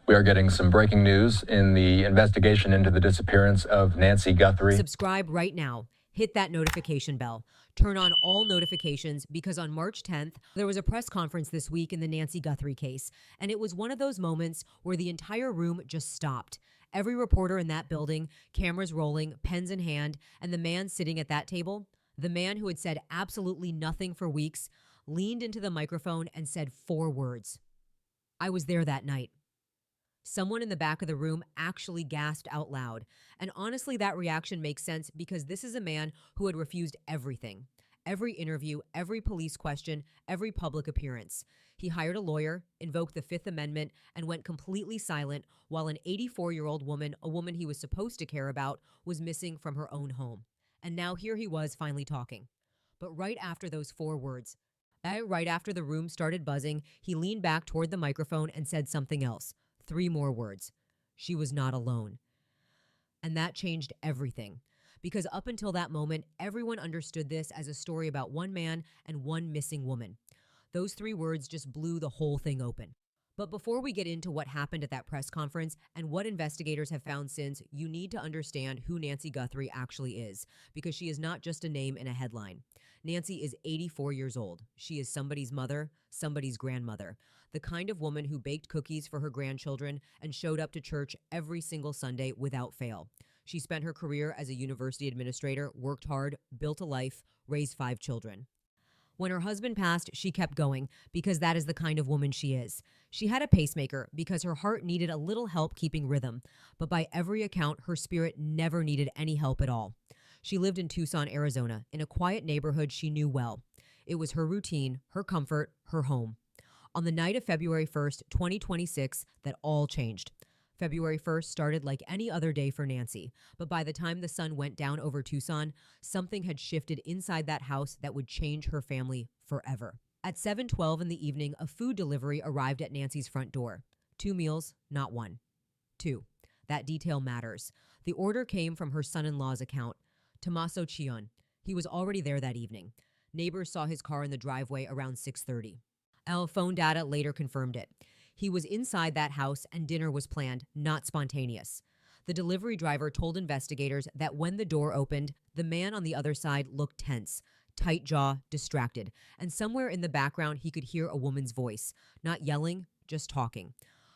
We are getting some breaking news in the investigation into the disappearance of Nancy Guthrie. Subscribe right now. Hit that notification bell. Turn on all notifications because on March 10th, there was a press conference this week in the Nancy Guthrie case. And it was one of those moments where the entire room just stopped. Every reporter in that building, cameras rolling, pens in hand, and the man sitting at that table, the man who had said absolutely nothing for weeks, leaned into the microphone and said 4 words. I was there that night. Someone in the back of the room actually gasped out loud. And honestly, that reaction makes sense because this is a man who had refused everything. Every interview, every police question, every public appearance. He hired a lawyer, invoked the Fifth Amendment, and went completely silent while an 84-year-old woman, a woman he was supposed to care about, was missing from her own home. And now here he was finally talking. But right after those 4 words, right after the room started buzzing, he leaned back toward the microphone and said something else. 3 more words. She was not alone. And that changed everything. Because up until that moment, everyone understood this as a story about one man and one missing woman. Those 3 words just blew the whole thing open. But before we get into what happened at that press conference and what investigators have found since, you need to understand who Nancy Guthrie actually is, because she is not just a name in a headline. Nancy is 84 years old. She is somebody's mother, somebody's grandmother, the kind of woman who baked cookies for her grandchildren and showed up to church every single Sunday without fail. She spent her career as a university administrator, worked hard, built a life, raised 5 children. When her husband passed, she kept going because that is the kind of woman she is. She had a pacemaker because her heart needed a little help keeping rhythm, but by every account, her spirit never needed any help at all. She lived in Tucson, Arizona, in a quiet neighborhood she knew well. It was her routine, her comfort, her home. On the night of February 1st, 2026, that all changed. February 1st started like any other day for Nancy, but by the time the sun went down over Tucson, something had shifted inside that house that would change her family forever. At 7:12 in the evening, a food delivery arrived at Nancy's front door. 2 meals, not 1. 2. That detail matters. The order came from her son-in-law's account, Tommaso Cion. He was already there that evening. Neighbors saw his car in the driveway around 6:30. Our phone data later confirmed it. He was inside that house and dinner was planned, not spontaneous. The delivery driver told investigators that when the door opened, the man on the other side looked tense, tight jaw, distracted, and somewhere in the background he could hear a woman's voice, not yelling, just talking.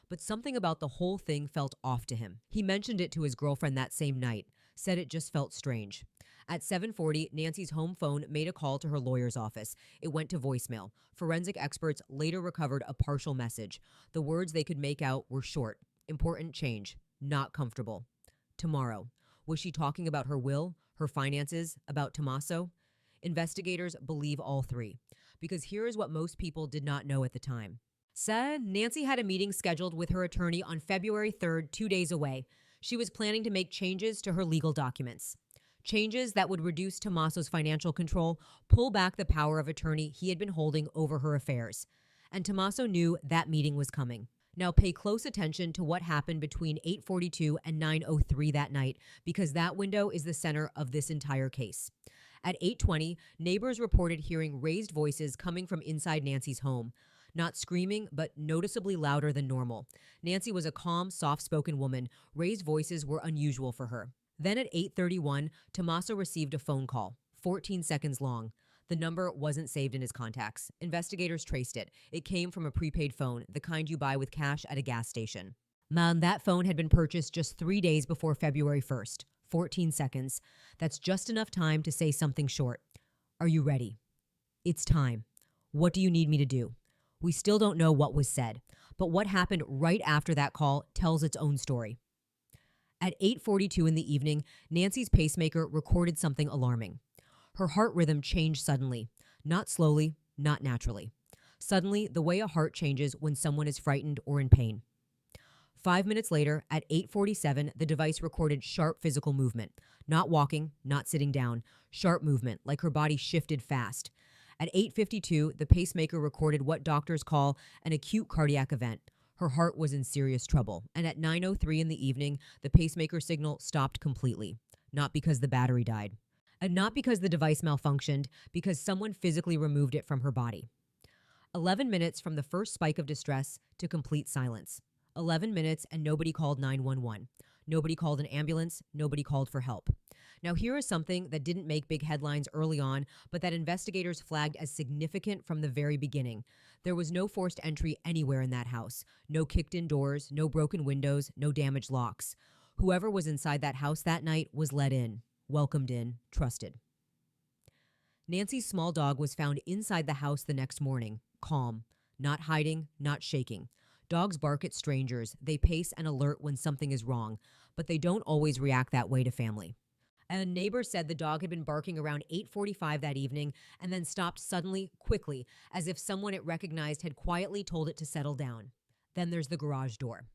But something about the whole thing felt off to him. He mentioned it to his girlfriend that same night, said it just felt strange. At 7:40, Nancy's home phone made a call to her lawyer's office. It went to voicemail. Forensic experts later recovered a partial message. The words they could make out were short. Important change. Not comfortable. Tomorrow. Was she talking about her will, her finances, about Tommaso? Investigators believe all 3. Because here is what most people did not know at the time. Nancy had a meeting scheduled with her attorney on February 3rd, 2 days away. She was planning to make changes to her legal documents. Changes that would reduce Tommaso's financial control, pull back the power of attorney he had been holding over her affairs. And Tommaso knew that meeting was coming. Now pay close attention to what happened between 8:42 and 9:03 that night, because that window is the center of this entire case. At 8:20, neighbors reported hearing raised voices coming from inside Nancy's home. Not screaming, but noticeably louder than normal. Nancy was a calm, soft-spoken woman. Raised voices were unusual for her. Then at 8:31, Tommaso received a phone call, 14 seconds long. The number wasn't saved in his contacts. Investigators traced it. It came from a prepaid phone, the kind you buy with cash at a gas station. That phone had been purchased just 3 days before February 1st. 14 seconds. That's just enough time to say something short. Are you ready? It's time. What do you need me to do? We still don't know what was said, but what happened right after that call tells its own story. At 8:42 in the evening, Nancy's pacemaker recorded something alarming. Her heart rhythm changed suddenly, not slowly, not naturally. Suddenly, the way a heart changes when someone is frightened or in pain. 5 minutes later, at 8:47, the device recorded sharp physical movement. Not walking, not sitting down. Sharp movement, like her body shifted fast. At 8:52, the pacemaker recorded what doctors call an acute cardiac event. Her heart was in serious trouble. And at 9:03 in the evening, the pacemaker signal stopped completely. Not because the battery died. And not because the device malfunctioned, because someone physically removed it from her body. 11 minutes from the first spike of distress to complete silence. 11 minutes, and nobody called 911. Nobody called an ambulance. Nobody called for help. Now, here is something that didn't make big headlines early on, but that investigators flagged as significant from the very beginning. There was no forced entry anywhere in that house. No kicked-in doors, no broken windows, no damaged locks. Whoever was inside that house that night was let in, welcomed in, trusted. Nancy's small dog was found inside the house the next morning, calm, not hiding, not shaking. Dogs bark at strangers. They pace and alert when something is wrong, but they don't always react that way to family. A neighbor said the dog had been barking around 8:45 that evening and then stopped suddenly, quickly, as if someone it recognized had quietly told it to settle down. Then there's the garage door.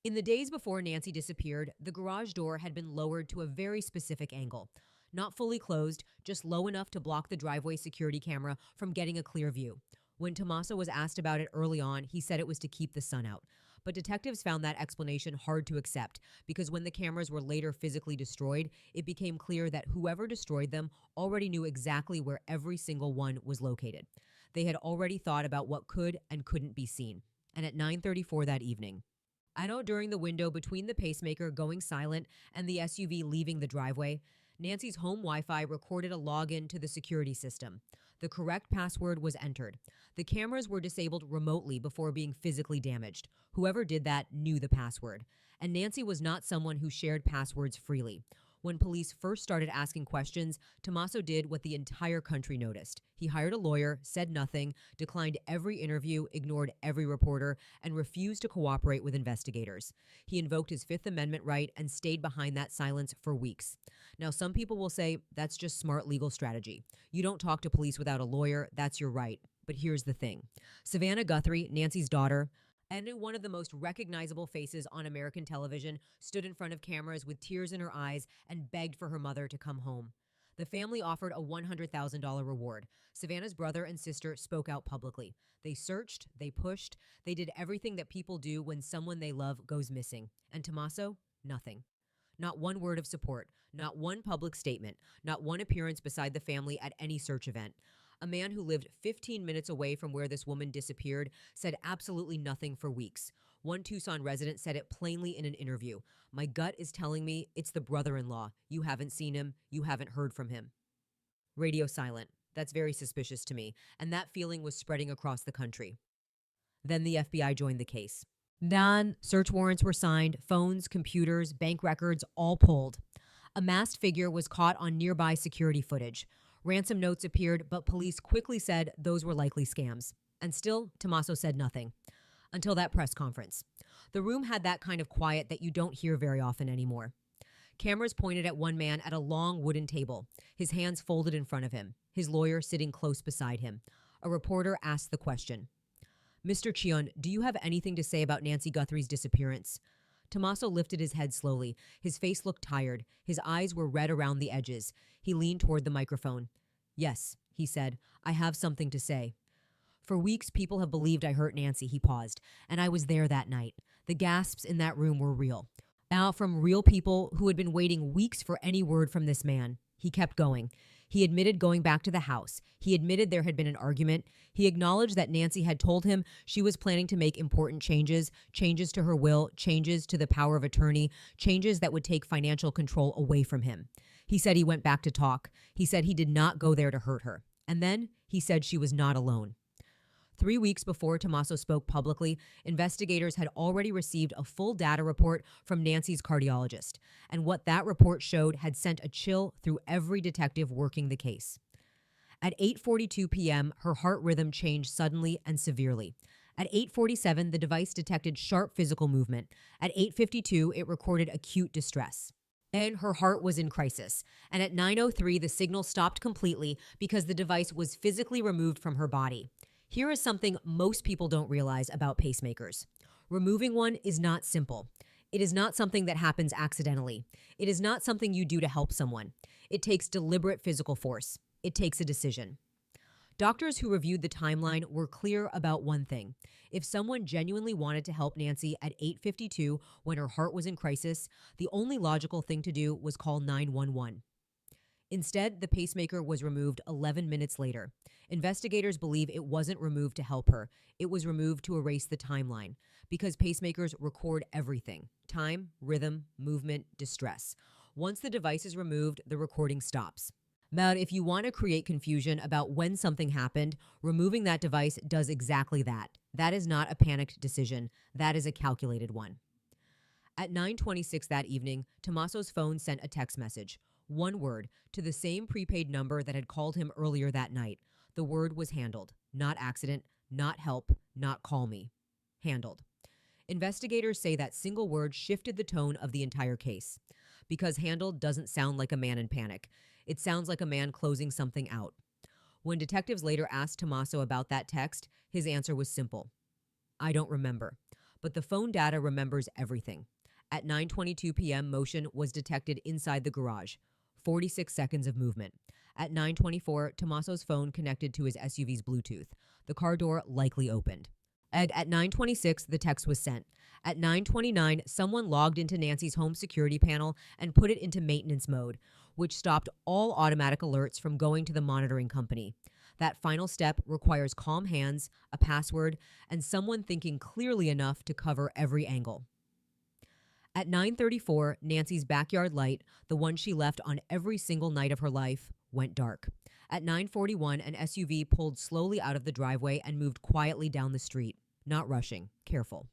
In the days before Nancy disappeared, the garage door had been lowered to a very specific angle. Not fully closed, just low enough to block the driveway security camera from getting a clear view. When Tommaso was asked about it early on, he said it was to keep the sun out. But detectives found that explanation hard to accept because when the cameras were later physically destroyed, it became clear that whoever destroyed them already knew exactly where every single one was located. They had already thought about what could and couldn't be seen. And at 9:34 that evening, during the window between the pacemaker going silent and the SUV leaving the driveway, Nancy's home Wi-Fi recorded a login to the security system. The correct password was entered. The cameras were disabled remotely before being physically damaged. Whoever did that knew the password. And Nancy was not someone who shared passwords freely. When police first started asking questions, Tommaso did what the entire country noticed. He hired a lawyer, said nothing, declined every interview, ignored every reporter, and refused to cooperate with investigators. He invoked his Fifth Amendment right and stayed behind that silence for weeks. Now, some people will say that's just smart legal strategy. You don't talk to police without a lawyer, that's your right. But here's the thing. Savannah Guthrie, Nancy's daughter, and one of the most recognizable faces on American television, stood in front of cameras with tears in her eyes and begged for her mother to come home. The family offered a $100,000 reward. Savannah's brother and sister spoke out publicly. They searched, they pushed, they did everything that people do when someone they love goes missing. And Tommaso? Nothing. Not one word of support, not one public statement, not one appearance beside the family at any search event. A man who lived 15 minutes away from where this woman disappeared said absolutely nothing for weeks. One Tucson resident said it plainly in an interview. "My gut is telling me it's the brother-in-law. You haven't seen him. You haven't heard from him." Radio silent. That's very suspicious to me. And that feeling was spreading across the country. Then the FBI joined the case. Then search warrants were signed, phones, computers, bank records, all pulled. A masked figure was caught on nearby security footage. Ransom notes appeared, but police quickly said those were likely scams. And still, Tommaso said nothing. Until that press conference. The room had that kind of quiet that you don't hear very often anymore. Cameras pointed at one man at a long wooden table, his hands folded in front of him, his lawyer sitting close beside him. A reporter asked the question. "Mr. Chion, do you have anything to say about Nancy Guthrie's disappearance?" Tommaso lifted his head slowly. His face looked tired. His eyes were red around the edges. He leaned toward the microphone. "Yes," he said, "I have something to say. For weeks, people have believed I hurt Nancy," he paused, "and I was there that night. The gasps in that room were real. Now, from real people who had been waiting weeks for any word from this man." He kept going. He admitted going back to the house. He admitted there had been an argument. He acknowledged that Nancy had told him she was planning to make important changes, changes to her will, changes to the power of attorney, changes that would take financial control away from him. He said he went back to talk. He said he did not go there to hurt her. And then he said she was not alone. 3 weeks before Tommaso spoke publicly, investigators had already received a full data report from Nancy's cardiologist, and what that report showed had sent a chill through every detective working the case. At 8:42 p.m., her heart rhythm changed suddenly and severely. At 8:47, the device detected sharp physical movement. At 8:52, it recorded acute distress. Then her heart was in crisis, and at 9:03, the signal stopped completely because the device was physically removed from her body. Here is something most people don't realize about pacemakers. Removing one is not simple. It is not something that happens accidentally. It is not something you do to help someone. It takes deliberate physical force. It takes a decision. Doctors who reviewed the timeline were clear about one thing. If someone genuinely wanted to help Nancy at 8:52 when her heart was in crisis, the only logical thing to do was call 911. Instead, the pacemaker was removed 11 minutes later. Investigators believe it wasn't removed to help her, it was removed to erase the timeline, because pacemakers record everything: time, rhythm, movement, distress. Once the device is removed, the recording stops. But if you want to create confusion about when something happened, removing that device does exactly that. That is not a panicked decision, that is a calculated one. At 9:26 that evening, Tommaso's phone sent a text message, one word, to the same prepaid number that had called him earlier that night. The word was handled. Not accident, not help, not call me. Handled. Investigators say that single word shifted the tone of the entire case. Because handled doesn't sound like a man in panic. It sounds like a man closing something out. When detectives later asked Tommaso about that text, his answer was simple: I don't remember. But the phone data remembers everything. At 9:22 p.m., motion was detected inside the garage. 46 seconds of movement. At 9:24, Tommaso's phone connected to his SUV's Bluetooth. The car door likely opened. At 9:26, the text was sent. At 9:29, someone logged into Nancy's home security panel and put it into maintenance mode, which stopped all automatic alerts from going to the monitoring company. That final step requires calm hands, a password, and someone thinking clearly enough to cover every angle. At 9:34, Nancy's backyard light, the one she left on every single night of her life, went dark. At 9:41, an SUV pulled slowly out of the driveway and moved quietly down the street, not rushing, careful.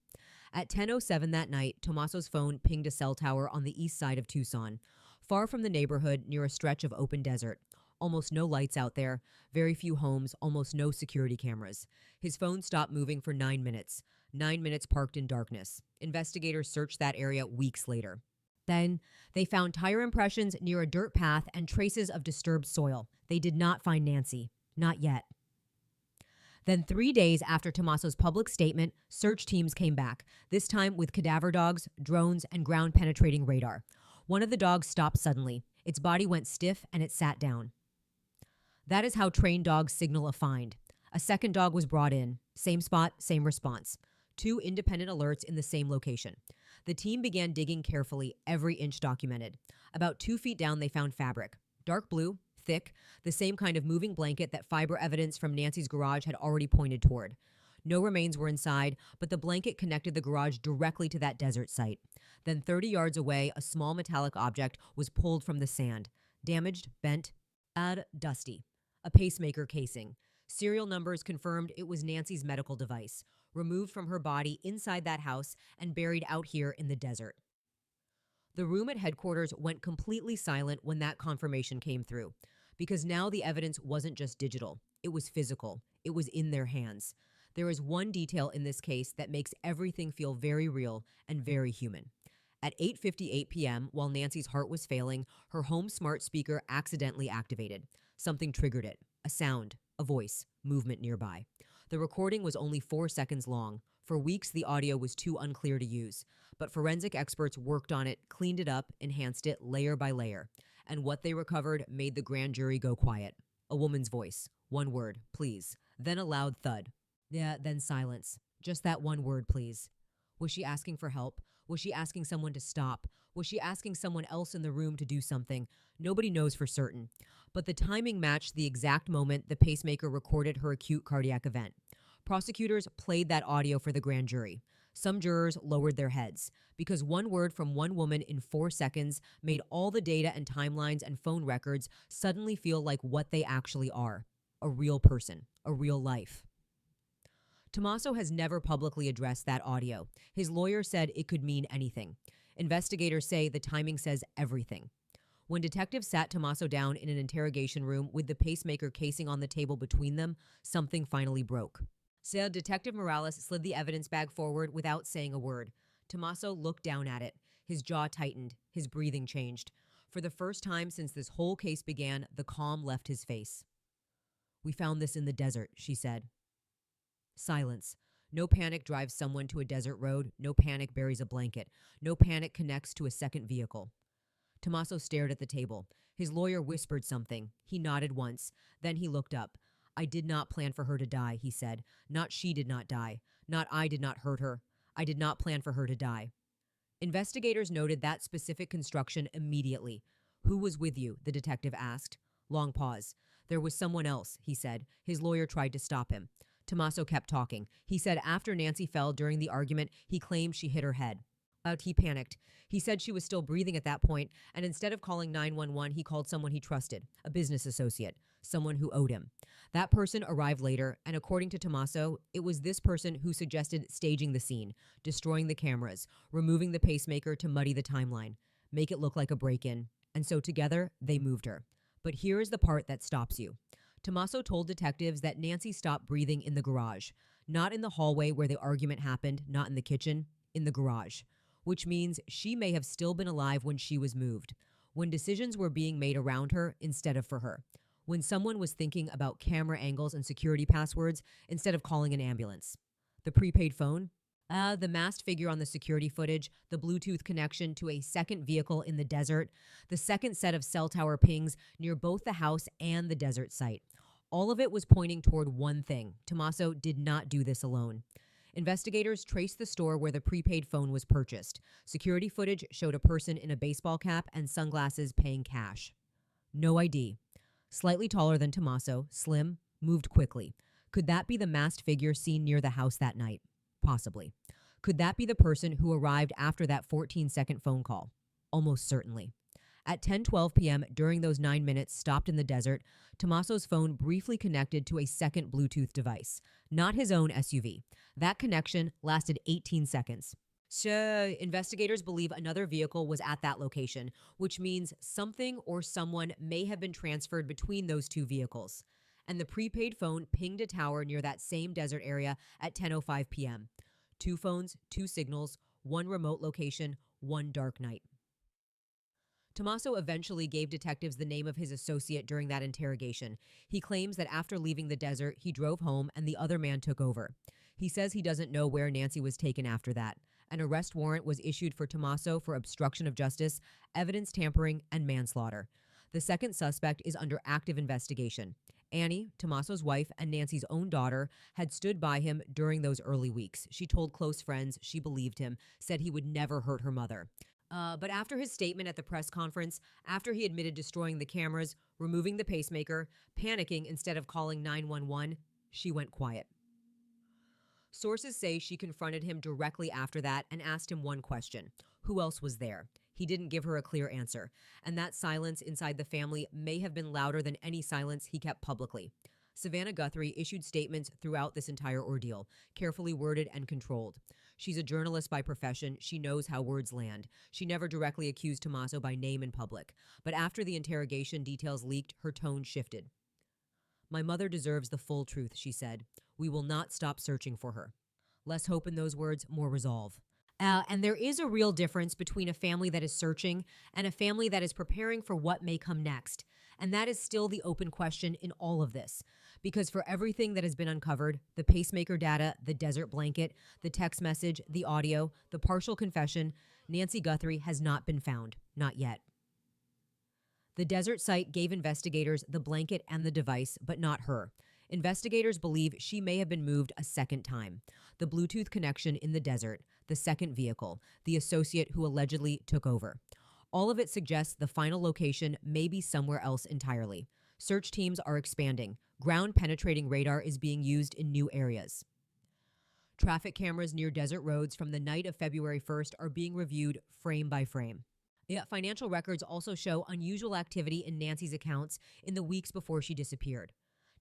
At 10:07 that night, Tommaso's phone pinged a cell tower on the east side of Tucson, far from the neighborhood near a stretch of open desert. Almost no lights out there, very few homes, almost no security cameras. His phone stopped moving for 9 minutes. 9 minutes parked in darkness. Investigators searched that area weeks later. Then, they found tire impressions near a dirt path and traces of disturbed soil. They did not find Nancy. Not yet. Then 3 days after Tommaso's public statement, search teams came back, this time with cadaver dogs, drones, and ground-penetrating radar. One of the dogs stopped suddenly. Its body went stiff and it sat down. That is how trained dogs signal a find. A second dog was brought in. Same spot, same response. 2 independent alerts in the same location. The team began digging carefully, every inch documented. About 2 feet down, they found fabric. Dark blue, thick, the same kind of moving blanket that fiber evidence from Nancy's garage had already pointed toward. No remains were inside, but the blanket connected the garage directly to that desert site. Then 30 yards away, a small metallic object was pulled from the sand. Damaged, bent, dusty. A pacemaker casing. Serial numbers confirmed it was Nancy's medical device, removed from her body inside that house and buried out here in the desert. The room at headquarters went completely silent when that confirmation came through, because now the evidence wasn't just digital, it was physical, it was in their hands. There is one detail in this case that makes everything feel very real and very human. At 8:58 p.m., while Nancy's heart was failing, her home smart speaker accidentally activated. Something triggered it. A sound, a voice, movement nearby. The recording was only 4 seconds long. For weeks, the audio was too unclear to use. But forensic experts worked on it, cleaned it up, enhanced it layer by layer. And what they recovered made the grand jury go quiet. A woman's voice. One word, please. Then a loud thud. Yeah, then silence. Just that one word, please. Was she asking for help? Was she asking someone to stop? Was she asking someone else in the room to do something? Nobody knows for certain. But the timing matched the exact moment the pacemaker recorded her acute cardiac event. Prosecutors played that audio for the grand jury. Some jurors lowered their heads, because one word from one woman in 4 seconds made all the data and timelines and phone records suddenly feel like what they actually are: a real person, a real life. Tommaso has never publicly addressed that audio. His lawyer said it could mean anything. Investigators say the timing says everything. When detectives sat Tommaso down in an interrogation room with the pacemaker casing on the table between them, something finally broke. So Detective Morales slid the evidence bag forward without saying a word. Tommaso looked down at it. His jaw tightened. His breathing changed. For the first time since this whole case began, the calm left his face. "We found this in the desert," she said. Silence. No panic drives someone to a desert road. No panic buries a blanket. No panic connects to a second vehicle. Tommaso stared at the table. His lawyer whispered something. He nodded once. Then he looked up. "I did not plan for her to die," he said. "Not she did not die. Not I did not hurt her. I did not plan for her to die." Investigators noted that specific construction immediately. Who was with you? The detective asked. Long pause. There was someone else, he said. His lawyer tried to stop him. Tommaso kept talking. He said after Nancy fell during the argument, he claimed she hit her head. He panicked. He said she was still breathing at that point, and instead of calling 911, he called someone he trusted, a business associate, someone who owed him. That person arrived later, and according to Tommaso, it was this person who suggested staging the scene, destroying the cameras, removing the pacemaker to muddy the timeline, make it look like a break-in. And so together, they moved her. But here is the part that stops you. Tommaso told detectives that Nancy stopped breathing in the garage, not in the hallway where the argument happened, not in the kitchen, in the garage, which means she may have still been alive when she was moved, when decisions were being made around her instead of for her, when someone was thinking about camera angles and security passwords instead of calling an ambulance. The prepaid phone? The masked figure on the security footage, the Bluetooth connection to a second vehicle in the desert, the second set of cell tower pings near both the house and the desert site. All of it was pointing toward one thing. Tommaso did not do this alone. Investigators traced the store where the prepaid phone was purchased. Security footage showed a person in a baseball cap and sunglasses paying cash. No ID. Slightly taller than Tommaso, slim, moved quickly. Could that be the masked figure seen near the house that night? Possibly. Could that be the person who arrived after that 14-second phone call? Almost certainly. At 10:12 p.m., during those 9 minutes stopped in the desert, Tommaso's phone briefly connected to a second Bluetooth device, not his own SUV. That connection lasted 18 seconds. So, investigators believe another vehicle was at that location, which means something or someone may have been transferred between those two vehicles. And the prepaid phone pinged a tower near that same desert area at 10:05 p.m. 2 phones, 2 signals, 1 remote location, 1 dark night. Tommaso eventually gave detectives the name of his associate during that interrogation. He claims that after leaving the desert, he drove home and the other man took over. He says he doesn't know where Nancy was taken after that. An arrest warrant was issued for Tommaso for obstruction of justice, evidence tampering, and manslaughter. The second suspect is under active investigation. Annie, Tommaso's wife and Nancy's own daughter, had stood by him during those early weeks. She told close friends she believed him, said he would never hurt her mother. But after his statement at the press conference, after he admitted destroying the cameras, removing the pacemaker, panicking instead of calling 911, she went quiet. Sources say she confronted him directly after that and asked him one question: who else was there? He didn't give her a clear answer, and that silence inside the family may have been louder than any silence he kept publicly. Savannah Guthrie issued statements throughout this entire ordeal, carefully worded and controlled. She's a journalist by profession. She knows how words land. She never directly accused Tommaso by name in public, but after the interrogation details leaked, her tone shifted. "My mother deserves the full truth," she said. "We will not stop searching for her." Less hope in those words, more resolve. And there is a real difference between a family that is searching and a family that is preparing for what may come next. And that is still the open question in all of this. Because for everything that has been uncovered, the pacemaker data, the desert blanket, the text message, the audio, the partial confession, Nancy Guthrie has not been found. Not yet. The desert site gave investigators the blanket and the device, but not her. Investigators believe she may have been moved a second time. The Bluetooth connection in the desert, the second vehicle, the associate who allegedly took over. All of it suggests the final location may be somewhere else entirely. Search teams are expanding. Ground-penetrating radar is being used in new areas. Traffic cameras near desert roads from the night of February 1st are being reviewed frame by frame. Yet financial records also show unusual activity in Nancy's accounts in the weeks before she disappeared.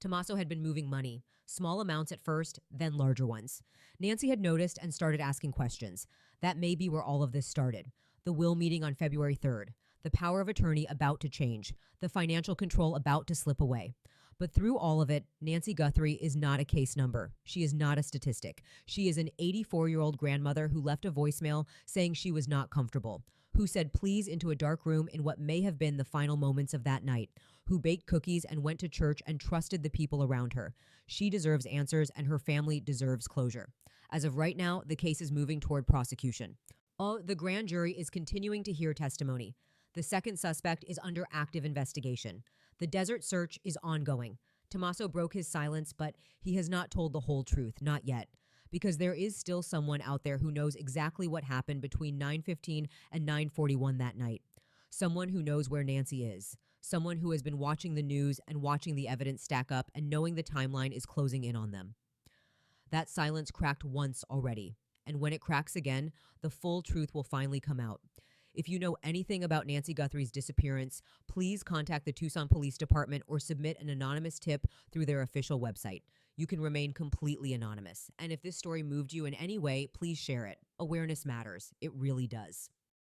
Tommaso had been moving money, small amounts at first, then larger ones. Nancy had noticed and started asking questions. That may be where all of this started. The will meeting on February 3rd, the power of attorney about to change, the financial control about to slip away. But through all of it, Nancy Guthrie is not a case number. She is not a statistic. She is an 84-year-old grandmother who left a voicemail saying she was not comfortable, who said please into a dark room in what may have been the final moments of that night, who baked cookies and went to church and trusted the people around her. She deserves answers and her family deserves closure. As of right now, the case is moving toward prosecution. The grand jury is continuing to hear testimony. The second suspect is under active investigation. The desert search is ongoing. Tommaso broke his silence, but he has not told the whole truth, not yet. Because there is still someone out there who knows exactly what happened between 9:15 and 9:41 that night. Someone who knows where Nancy is. Someone who has been watching the news and watching the evidence stack up and knowing the timeline is closing in on them. That silence cracked once already, and when it cracks again, the full truth will finally come out. If you know anything about Nancy Guthrie's disappearance, please contact the Tucson Police Department or submit an anonymous tip through their official website. You can remain completely anonymous. And if this story moved you in any way, please share it. Awareness matters. It really does.